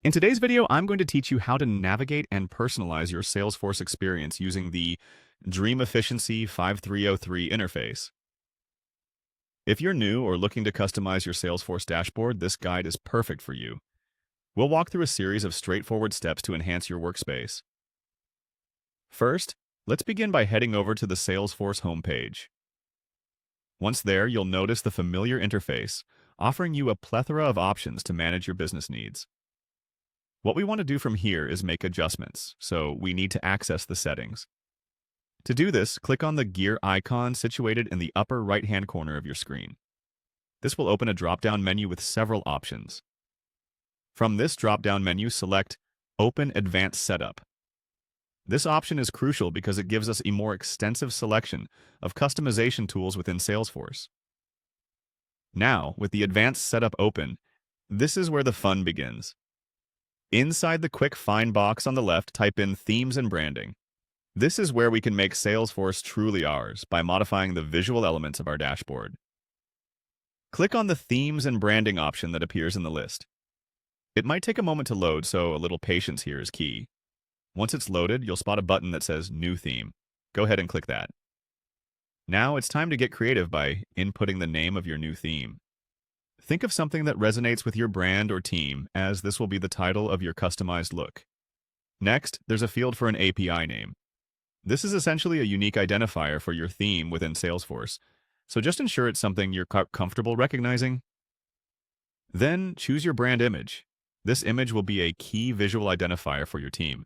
In today's video, I'm going to teach you how to navigate and personalize your Salesforce experience using the Dream Efficiency 5303 interface. If you're new or looking to customize your Salesforce dashboard, this guide is perfect for you. We'll walk through a series of straightforward steps to enhance your workspace. First, let's begin by heading over to the Salesforce homepage. Once there, you'll notice the familiar interface, offering you a plethora of options to manage your business needs. What we want to do from here is make adjustments, so we need to access the settings. To do this, click on the gear icon situated in the upper right-hand corner of your screen. This will open a drop-down menu with several options. From this drop-down menu, select Open Advanced Setup. This option is crucial because it gives us a more extensive selection of customization tools within Salesforce. Now, with the Advanced Setup open, this is where the fun begins. Inside the quick find box on the left, type in Themes and Branding. This is where we can make Salesforce truly ours by modifying the visual elements of our dashboard. Click on the Themes and Branding option that appears in the list. It might take a moment to load, so a little patience here is key. Once it's loaded, you'll spot a button that says New Theme. Go ahead and click that. Now it's time to get creative by inputting the name of your new theme. Think of something that resonates with your brand or team, as this will be the title of your customized look. Next, there's a field for an API name. This is essentially a unique identifier for your theme within Salesforce, so just ensure it's something you're comfortable recognizing. Then, choose your brand image. This image will be a key visual identifier for your team,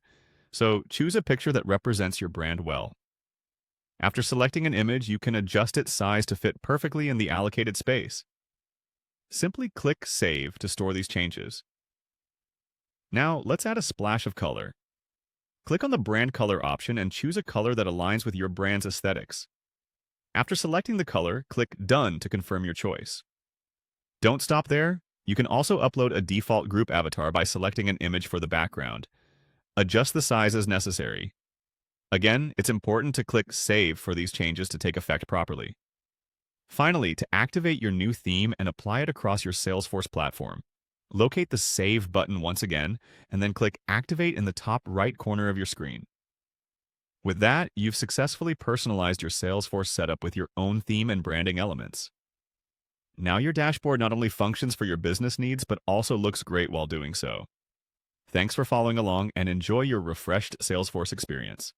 so choose a picture that represents your brand well. After selecting an image, you can adjust its size to fit perfectly in the allocated space. Simply click Save to store these changes. Now, let's add a splash of color. Click on the Brand Color option and choose a color that aligns with your brand's aesthetics. After selecting the color, click Done to confirm your choice. Don't stop there. You can also upload a default group avatar by selecting an image for the background. Adjust the size as necessary. Again, it's important to click Save for these changes to take effect properly. Finally, to activate your new theme and apply it across your Salesforce platform, locate the Save button once again, and then click Activate in the top right corner of your screen. With that, you've successfully personalized your Salesforce setup with your own theme and branding elements. Now your dashboard not only functions for your business needs, but also looks great while doing so. Thanks for following along and enjoy your refreshed Salesforce experience.